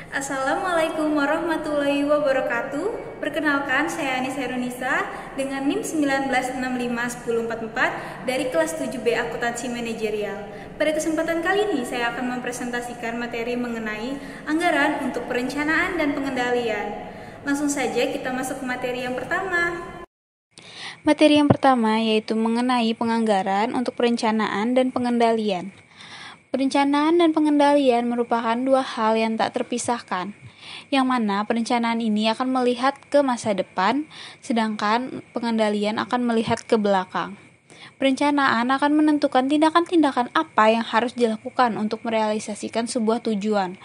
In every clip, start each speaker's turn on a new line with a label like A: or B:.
A: Assalamualaikum warahmatullahi wabarakatuh. Perkenalkan, saya Anissa Herunisa dengan NIM 19651044 dari kelas 7B Akuntansi Manajerial. Pada kesempatan kali ini saya akan mempresentasikan materi mengenai anggaran untuk perencanaan dan pengendalian. Langsung saja kita masuk ke materi yang pertama. Materi yang pertama yaitu mengenai penganggaran untuk perencanaan dan pengendalian. Perencanaan dan pengendalian merupakan dua hal yang tak terpisahkan, yang mana perencanaan ini akan melihat ke masa depan, sedangkan pengendalian akan melihat ke belakang. Perencanaan akan menentukan tindakan-tindakan apa yang harus dilakukan untuk merealisasikan sebuah tujuan,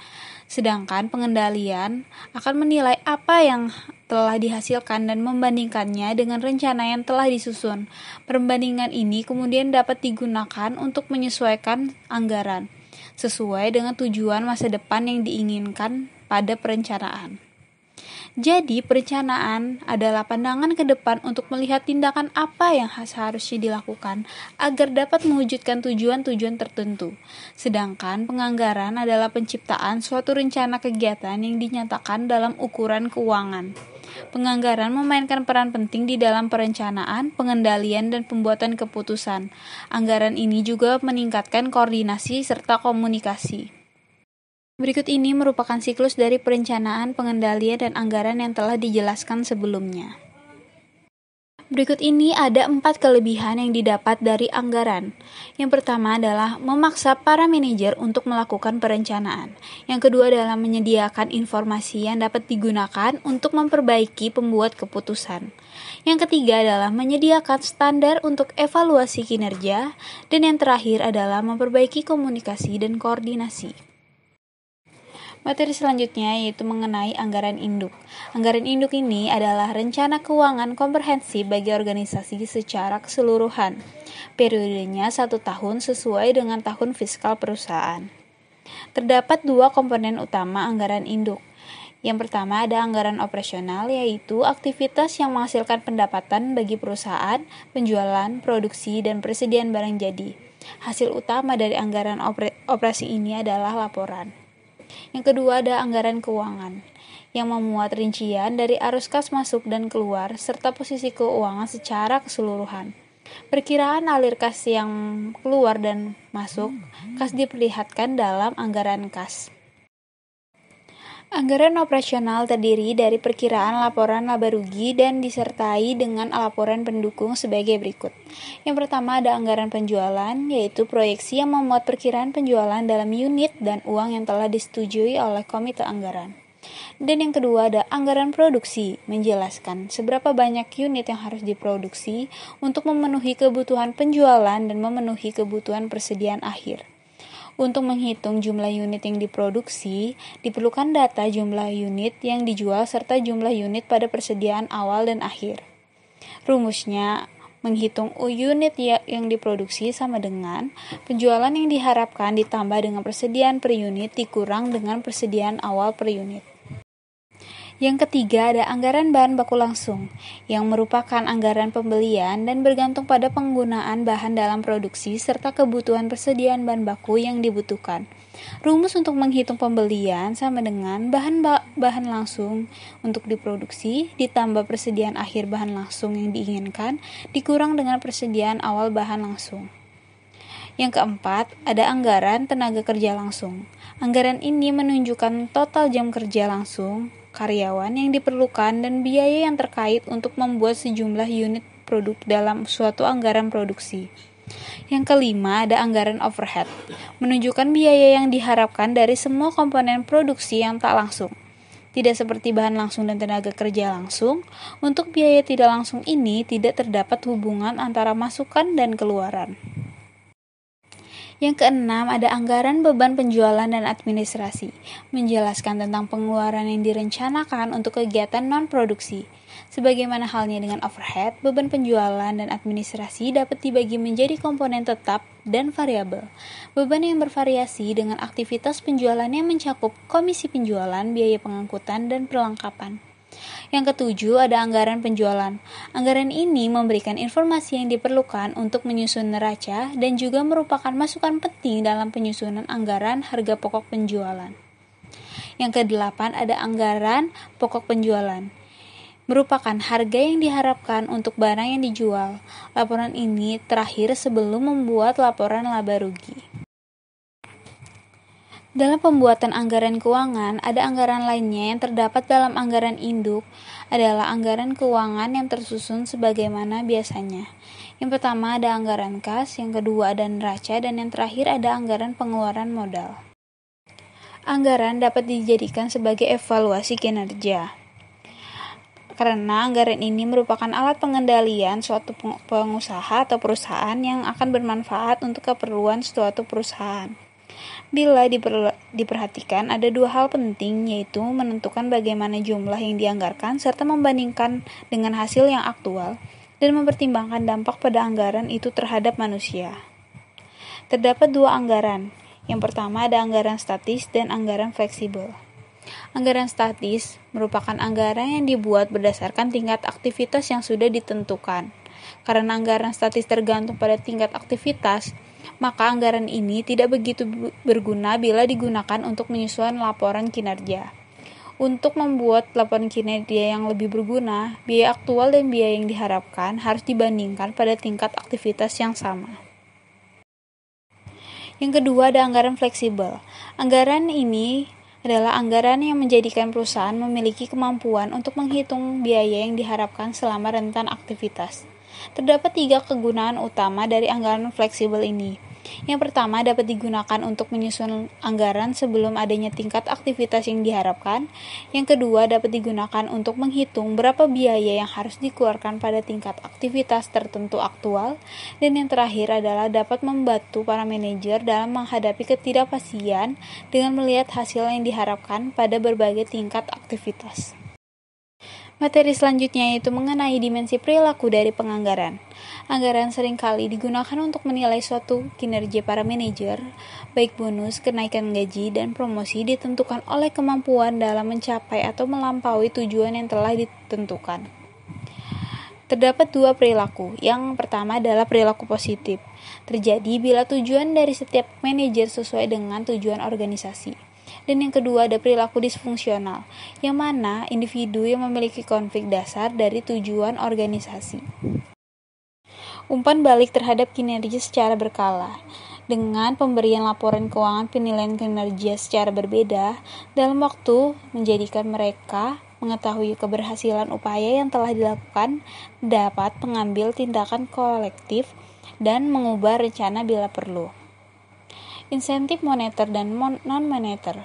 A: sedangkan pengendalian akan menilai apa yang telah dihasilkan dan membandingkannya dengan rencana yang telah disusun. Perbandingan ini kemudian dapat digunakan untuk menyesuaikan anggaran sesuai dengan tujuan masa depan yang diinginkan pada perencanaan. Jadi, perencanaan adalah pandangan ke depan untuk melihat tindakan apa yang seharusnya dilakukan agar dapat mewujudkan tujuan-tujuan tertentu. Sedangkan penganggaran adalah penciptaan suatu rencana kegiatan yang dinyatakan dalam ukuran keuangan. Penganggaran memainkan peran penting di dalam perencanaan, pengendalian, dan pembuatan keputusan. Anggaran ini juga meningkatkan koordinasi serta komunikasi. Berikut ini merupakan siklus dari perencanaan, pengendalian, dan anggaran yang telah dijelaskan sebelumnya. Berikut ini ada 4 kelebihan yang didapat dari anggaran. Yang pertama adalah memaksa para manajer untuk melakukan perencanaan. Yang kedua adalah menyediakan informasi yang dapat digunakan untuk memperbaiki pembuat keputusan. Yang ketiga adalah menyediakan standar untuk evaluasi kinerja. Dan yang terakhir adalah memperbaiki komunikasi dan koordinasi. Materi selanjutnya yaitu mengenai anggaran induk. Anggaran induk ini adalah rencana keuangan komprehensif bagi organisasi secara keseluruhan. Periodenya 1 tahun sesuai dengan tahun fiskal perusahaan. Terdapat 2 komponen utama anggaran induk. Yang pertama ada anggaran operasional, yaitu aktivitas yang menghasilkan pendapatan bagi perusahaan, penjualan, produksi, dan persediaan barang jadi. Hasil utama dari anggaran operasi ini adalah laporan. Yang kedua ada anggaran keuangan, yang memuat rincian dari arus kas masuk dan keluar, serta posisi keuangan secara keseluruhan. Perkiraan alir kas yang keluar dan masuk kas diperlihatkan dalam anggaran kas. Anggaran operasional terdiri dari perkiraan laporan laba rugi dan disertai dengan laporan pendukung sebagai berikut. Yang pertama ada anggaran penjualan, yaitu proyeksi yang memuat perkiraan penjualan dalam unit dan uang yang telah disetujui oleh komite anggaran. Dan yang kedua ada anggaran produksi, menjelaskan seberapa banyak unit yang harus diproduksi untuk memenuhi kebutuhan penjualan dan memenuhi kebutuhan persediaan akhir. Untuk menghitung jumlah unit yang diproduksi, diperlukan data jumlah unit yang dijual serta jumlah unit pada persediaan awal dan akhir. Rumusnya, menghitung unit yang diproduksi sama dengan penjualan yang diharapkan ditambah dengan persediaan per unit dikurang dengan persediaan awal per unit. Yang ketiga ada anggaran bahan baku langsung, yang merupakan anggaran pembelian dan bergantung pada penggunaan bahan dalam produksi serta kebutuhan persediaan bahan baku yang dibutuhkan. Rumus untuk menghitung pembelian sama dengan bahan langsung untuk diproduksi ditambah persediaan akhir bahan langsung yang diinginkan dikurang dengan persediaan awal bahan langsung. Yang keempat, ada anggaran tenaga kerja langsung. Anggaran ini menunjukkan total jam kerja langsung karyawan yang diperlukan dan biaya yang terkait untuk membuat sejumlah unit produk dalam suatu anggaran produksi. Yang kelima ada anggaran overhead, menunjukkan biaya yang diharapkan dari semua komponen produksi yang tak langsung. Tidak seperti bahan langsung dan tenaga kerja langsung, untuk biaya tidak langsung ini tidak terdapat hubungan antara masukan dan keluaran. Yang keenam ada anggaran beban penjualan dan administrasi, menjelaskan tentang pengeluaran yang direncanakan untuk kegiatan non-produksi. Sebagaimana halnya dengan overhead, beban penjualan dan administrasi dapat dibagi menjadi komponen tetap dan variabel. Beban yang bervariasi dengan aktivitas penjualan yang mencakup komisi penjualan, biaya pengangkutan, dan perlengkapan. Yang ketujuh ada anggaran penjualan. Anggaran ini memberikan informasi yang diperlukan untuk menyusun neraca dan juga merupakan masukan penting dalam penyusunan anggaran harga pokok penjualan. Yang kedelapan ada anggaran pokok penjualan, merupakan harga yang diharapkan untuk barang yang dijual. Laporan ini terakhir sebelum membuat laporan laba rugi. Dalam pembuatan anggaran keuangan, ada anggaran lainnya yang terdapat dalam anggaran induk adalah anggaran keuangan yang tersusun sebagaimana biasanya. Yang pertama ada anggaran kas, yang kedua ada neraca, dan yang terakhir ada anggaran pengeluaran modal. Anggaran dapat dijadikan sebagai evaluasi kinerja, karena anggaran ini merupakan alat pengendalian suatu pengusaha atau perusahaan yang akan bermanfaat untuk keperluan suatu perusahaan. Bila diperhatikan, ada dua hal penting, yaitu menentukan bagaimana jumlah yang dianggarkan serta membandingkan dengan hasil yang aktual dan mempertimbangkan dampak pada anggaran itu terhadap manusia. Terdapat dua anggaran. Yang pertama ada anggaran statis dan anggaran fleksibel. Anggaran statis merupakan anggaran yang dibuat berdasarkan tingkat aktivitas yang sudah ditentukan. Karena anggaran statis tergantung pada tingkat aktivitas, maka anggaran ini tidak begitu berguna bila digunakan untuk menyusun laporan kinerja. Untuk membuat laporan kinerja yang lebih berguna, biaya aktual dan biaya yang diharapkan harus dibandingkan pada tingkat aktivitas yang sama. Yang kedua ada anggaran fleksibel. Anggaran ini adalah anggaran yang menjadikan perusahaan memiliki kemampuan untuk menghitung biaya yang diharapkan selama rentan aktivitas. Terdapat 3 kegunaan utama dari anggaran fleksibel ini. Yang pertama dapat digunakan untuk menyusun anggaran sebelum adanya tingkat aktivitas yang diharapkan. Yang kedua dapat digunakan untuk menghitung berapa biaya yang harus dikeluarkan pada tingkat aktivitas tertentu aktual. Dan yang terakhir adalah dapat membantu para manajer dalam menghadapi ketidakpastian dengan melihat hasil yang diharapkan pada berbagai tingkat aktivitas. Materi selanjutnya yaitu mengenai dimensi perilaku dari penganggaran. Anggaran seringkali digunakan untuk menilai suatu kinerja para manajer, baik bonus, kenaikan gaji, dan promosi ditentukan oleh kemampuan dalam mencapai atau melampaui tujuan yang telah ditentukan. Terdapat 2 perilaku. Yang pertama adalah perilaku positif. Terjadi bila tujuan dari setiap manajer sesuai dengan tujuan organisasi. Dan yang kedua ada perilaku disfungsional, yang mana individu yang memiliki konflik dasar dari tujuan organisasi. Umpan balik terhadap kinerja secara berkala. Dengan pemberian laporan keuangan penilaian kinerja secara berbeda dalam waktu menjadikan mereka mengetahui keberhasilan upaya yang telah dilakukan, dapat mengambil tindakan kolektif dan mengubah rencana bila perlu. Insentif moneter dan non-moneter.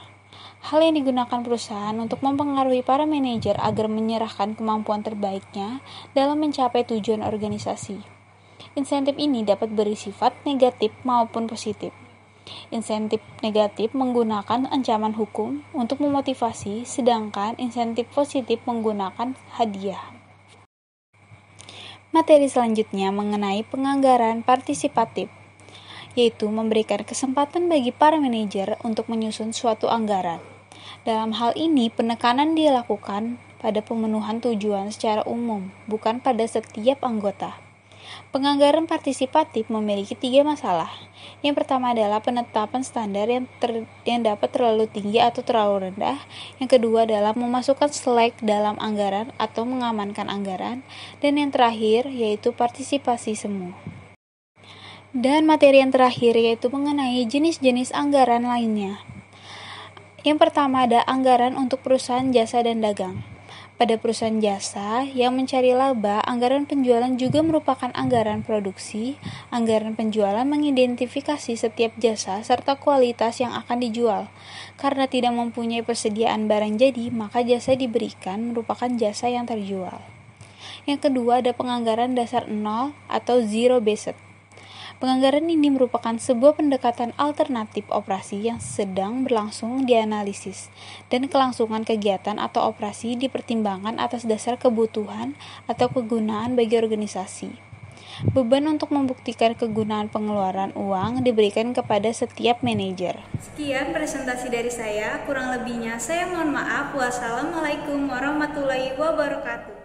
A: Hal yang digunakan perusahaan untuk mempengaruhi para manajer agar menyerahkan kemampuan terbaiknya dalam mencapai tujuan organisasi. Insentif ini dapat bersifat negatif maupun positif. Insentif negatif menggunakan ancaman hukum untuk memotivasi, sedangkan insentif positif menggunakan hadiah. Materi selanjutnya mengenai penganggaran partisipatif, yaitu memberikan kesempatan bagi para manajer untuk menyusun suatu anggaran. Dalam hal ini, penekanan dilakukan pada pemenuhan tujuan secara umum, bukan pada setiap anggota. Penganggaran partisipatif memiliki 3 masalah. Yang pertama adalah penetapan standar yang dapat terlalu tinggi atau terlalu rendah. Yang kedua adalah memasukkan slack dalam anggaran atau mengamankan anggaran. Dan yang terakhir yaitu partisipasi semu. Dan materi yang terakhir yaitu mengenai jenis-jenis anggaran lainnya. Yang pertama ada anggaran untuk perusahaan jasa dan dagang. Pada perusahaan jasa yang mencari laba, anggaran penjualan juga merupakan anggaran produksi. Anggaran penjualan mengidentifikasi setiap jasa serta kualitas yang akan dijual. Karena tidak mempunyai persediaan barang jadi, maka jasa diberikan merupakan jasa yang terjual. Yang kedua ada penganggaran dasar 0 atau zero based. Penganggaran ini merupakan sebuah pendekatan alternatif operasi yang sedang berlangsung dianalisis, dan kelangsungan kegiatan atau operasi dipertimbangkan atas dasar kebutuhan atau kegunaan bagi organisasi. Beban untuk membuktikan kegunaan pengeluaran uang diberikan kepada setiap manajer.
B: Sekian presentasi dari saya, kurang lebihnya saya mohon maaf. Wassalamualaikum warahmatullahi wabarakatuh.